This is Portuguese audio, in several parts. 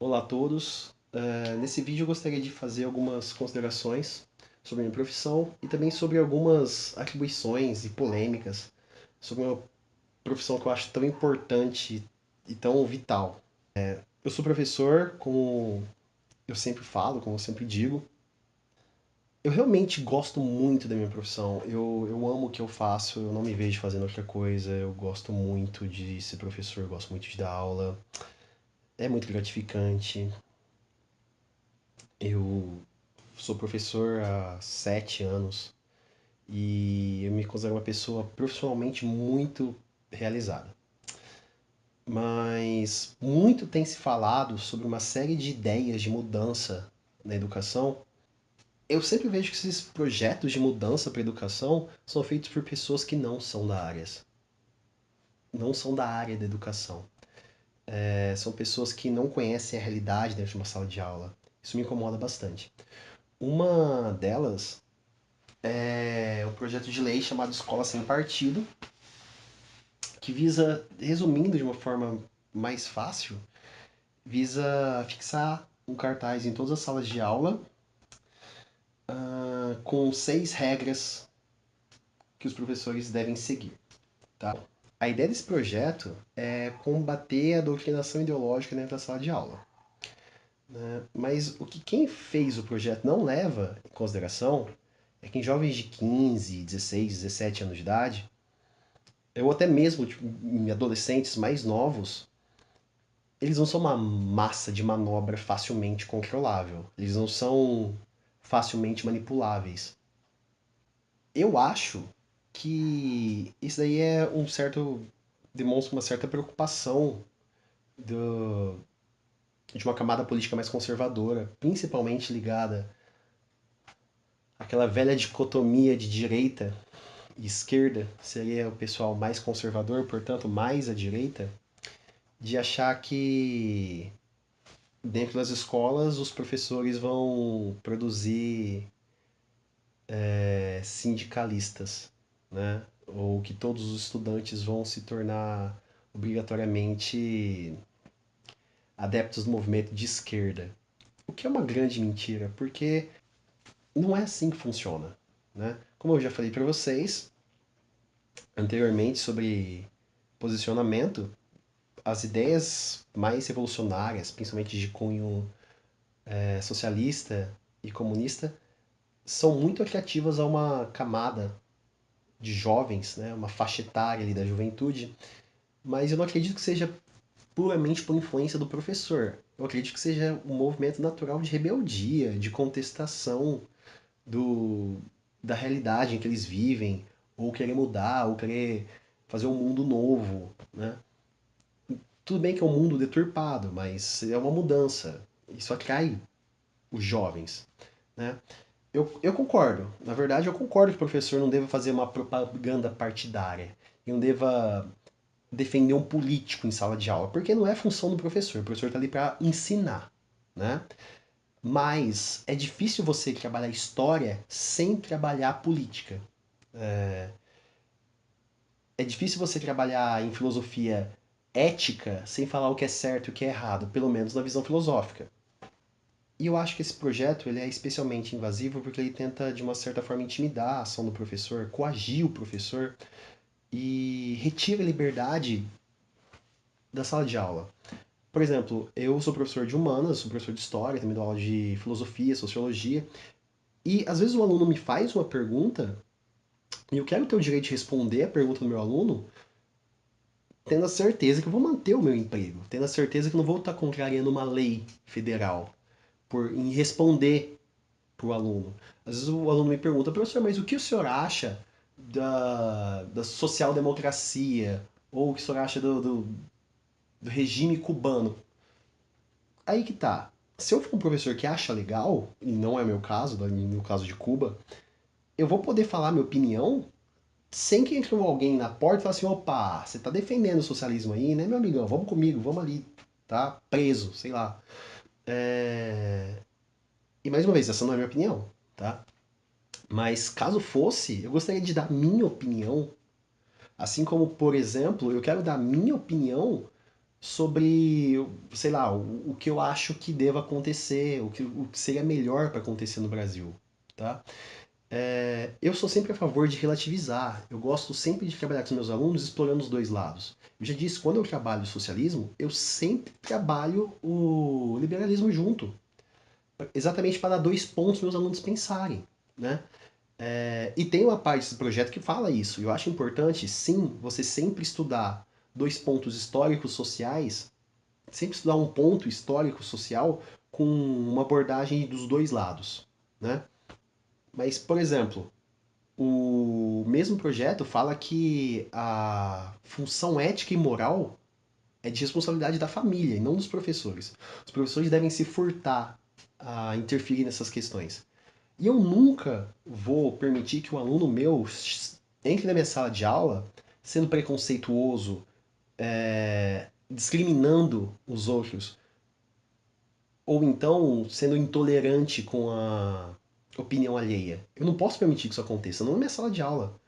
Olá a todos. Nesse vídeo eu gostaria de fazer algumas considerações sobre a minha profissão e também sobre algumas atribuições e polêmicas sobre uma profissão que eu acho tão importante e tão vital. Eu sou professor, como eu sempre falo, como eu sempre digo. Eu realmente gosto muito da minha profissão. Eu amo o que eu faço, eu não me vejo fazendo outra coisa. Eu gosto muito de ser professor, eu gosto muito de dar aula. É muito gratificante. Eu sou professor há 7 anos e eu me considero uma pessoa profissionalmente muito realizada. Mas muito tem se falado sobre uma série de ideias de mudança na educação. Eu sempre vejo que esses projetos de mudança para a educação são feitos por pessoas que não são da área da educação. São pessoas que não conhecem a realidade dentro de uma sala de aula. Isso me incomoda bastante. Uma delas é um projeto de lei chamado Escola Sem Partido, que visa, resumindo de uma forma mais fácil, visa fixar um cartaz em todas as salas de aula com 6 regras que os professores devem seguir. Tá? A ideia desse projeto é combater a doutrinação ideológica dentro da sala de aula. Né? Mas o que quem fez o projeto não leva em consideração é que em jovens de 15, 16, 17 anos de idade, ou até mesmo tipo, em adolescentes mais novos, eles não são uma massa de manobra facilmente controlável. Eles não são facilmente manipuláveis. Eu acho que isso daí é um certo demonstra uma certa preocupação do, de uma camada política mais conservadora, principalmente ligada àquela velha dicotomia de direita e esquerda, seria o pessoal mais conservador, portanto mais à direita, de achar que dentro das escolas os professores vão produzir sindicalistas, né? Ou que todos os estudantes vão se tornar obrigatoriamente adeptos do movimento de esquerda. O que é uma grande mentira, porque não é assim que funciona, né? Como eu já falei para vocês anteriormente sobre posicionamento, as ideias mais revolucionárias, principalmente de cunho socialista e comunista, são muito atrativas a uma camada de jovens, né, uma faixa etária ali da juventude, mas eu não acredito que seja puramente por influência do professor. Eu acredito que seja um movimento natural de rebeldia, de contestação do, da realidade em que eles vivem, ou querer mudar, ou querer fazer um mundo novo, né? Tudo bem que é um mundo deturpado, mas é uma mudança. Isso atrai os jovens, né? Eu concordo. Na verdade, eu concordo que o professor não deva fazer uma propaganda partidária e não deva defender um político em sala de aula, porque não é função do professor. O professor está ali para ensinar, né? Mas é difícil você trabalhar história sem trabalhar política. É difícil você trabalhar em filosofia ética sem falar o que é certo e o que é errado, pelo menos na visão filosófica. E eu acho que esse projeto ele é especialmente invasivo porque ele tenta, de uma certa forma, intimidar a ação do professor, coagir o professor e retira a liberdade da sala de aula. Por exemplo, eu sou professor de humanas, sou professor de história, também dou aula de filosofia, sociologia, e às vezes o aluno me faz uma pergunta e eu quero ter o direito de responder a pergunta do meu aluno, tendo a certeza que eu vou manter o meu emprego, tendo a certeza que eu não vou estar contrariando uma lei federal em responder para o aluno. Às vezes o aluno me pergunta, professor, mas o que o senhor acha da social-democracia? Ou o que o senhor acha do regime cubano? Aí que tá. Se eu for um professor que acha legal, e não é meu caso, no caso de Cuba, eu vou poder falar minha opinião sem que entre alguém na porta e fale assim, opa, você tá defendendo o socialismo aí, né, meu amigão? Vamos comigo, vamos ali, tá? Preso, sei lá. E mais uma vez, essa não é a minha opinião, tá? Mas caso fosse, eu gostaria de dar minha opinião. Assim como, por exemplo, eu quero dar minha opinião sobre, sei lá, o que eu acho que deva acontecer, o que seria melhor para acontecer no Brasil, tá? Eu sou sempre a favor de relativizar. Eu gosto sempre de trabalhar com os meus alunos explorando os dois lados. Eu já disse, quando eu trabalho o socialismo, eu sempre trabalho o liberalismo junto, exatamente para dar dois pontos para meus alunos pensarem, né? E tem uma parte desse projeto que fala isso. Eu acho importante, sim, você sempre estudar dois pontos históricos sociais, sempre estudar um ponto histórico social com uma abordagem dos dois lados, né? Mas, por exemplo, o mesmo projeto fala que a função ética e moral é de responsabilidade da família e não dos professores. Os professores devem se furtar a interferir nessas questões. E eu nunca vou permitir que um aluno meu entre na minha sala de aula sendo preconceituoso, discriminando os outros, ou então sendo intolerante com a opinião alheia. Eu não posso permitir que isso aconteça, não na minha sala de aula.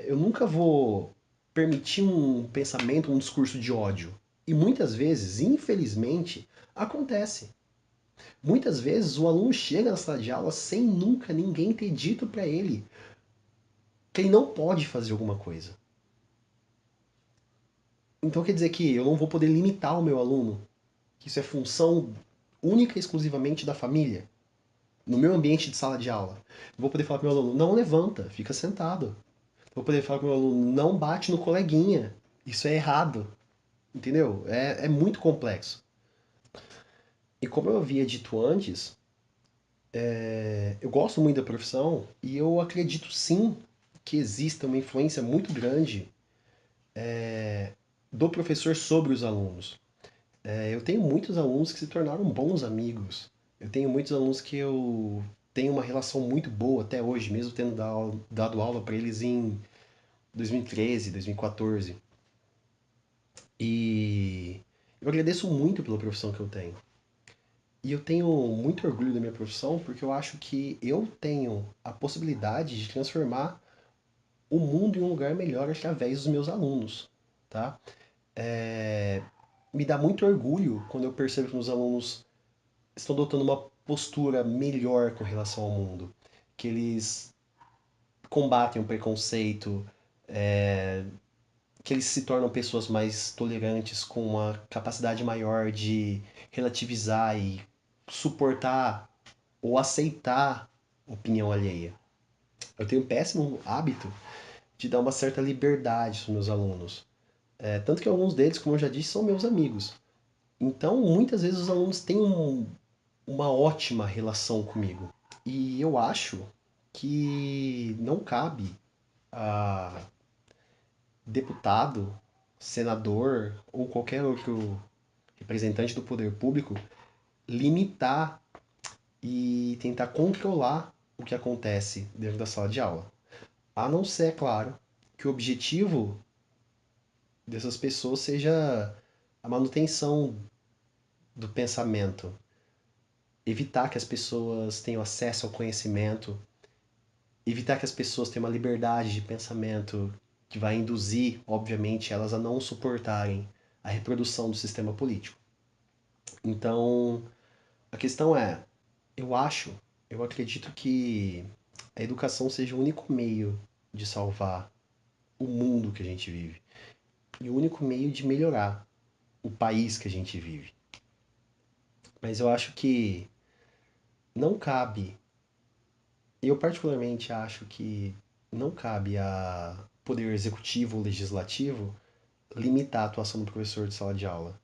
Eu nunca vou permitir um pensamento, um discurso de ódio. E muitas vezes, infelizmente, acontece. Muitas vezes o aluno chega na sala de aula sem nunca ninguém ter dito para ele que ele não pode fazer alguma coisa. Então quer dizer que eu não vou poder limitar o meu aluno, que isso é função única e exclusivamente da família, no meu ambiente de sala de aula. Eu vou poder falar para o meu aluno, não levanta, fica sentado. Eu vou poder falar para o meu aluno, não bate no coleguinha, isso é errado. Entendeu? É muito complexo. E como eu havia dito antes, eu gosto muito da profissão e eu acredito sim que exista uma influência muito grande do professor sobre os alunos. Eu tenho muitos alunos que se tornaram bons amigos. Eu tenho muitos alunos que eu tenho uma relação muito boa até hoje, mesmo tendo dado aula para eles em 2013, 2014. E eu agradeço muito pela profissão que eu tenho. E eu tenho muito orgulho da minha profissão porque eu acho que eu tenho a possibilidade de transformar o mundo em um lugar melhor através dos meus alunos, tá? Me dá muito orgulho quando eu percebo que meus alunos estão adotando uma postura melhor com relação ao mundo, que eles combatem o preconceito, que eles se tornam pessoas mais tolerantes, com uma capacidade maior de relativizar e suportar ou aceitar opinião alheia. Eu tenho um péssimo hábito de dar uma certa liberdade aos meus alunos. Tanto que alguns deles, como eu já disse, são meus amigos. Então, muitas vezes os alunos têm uma ótima relação comigo. E eu acho que não cabe a deputado, senador ou qualquer outro representante do poder público limitar e tentar controlar o que acontece dentro da sala de aula. A não ser, é claro, que o objetivo dessas pessoas seja a manutenção do pensamento, evitar que as pessoas tenham acesso ao conhecimento, evitar que as pessoas tenham uma liberdade de pensamento que vai induzir, obviamente, elas a não suportarem a reprodução do sistema político. Então, a questão é, eu acho, eu acredito que a educação seja o único meio de salvar o mundo que a gente vive e o único meio de melhorar o país que a gente vive. Mas eu acho que não cabe, eu particularmente acho que não cabe a poder executivo ou legislativo limitar a atuação do professor de sala de aula.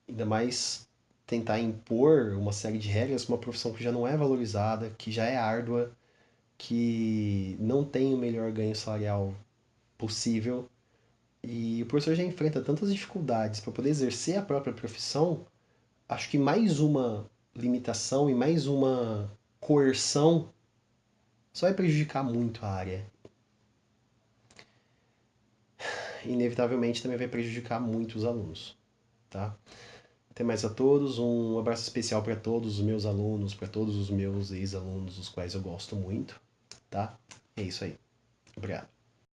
Ainda mais tentar impor uma série de regras para uma profissão que já não é valorizada, que já é árdua, que não tem o melhor ganho salarial possível. E o professor já enfrenta tantas dificuldades para poder exercer a própria profissão, acho que mais uma limitação e mais uma coerção só vai prejudicar muito a área. Inevitavelmente também vai prejudicar muito os alunos, tá? Até mais a todos, um abraço especial para todos os meus alunos, para todos os meus ex-alunos, os quais eu gosto muito, tá? É isso aí. Obrigado.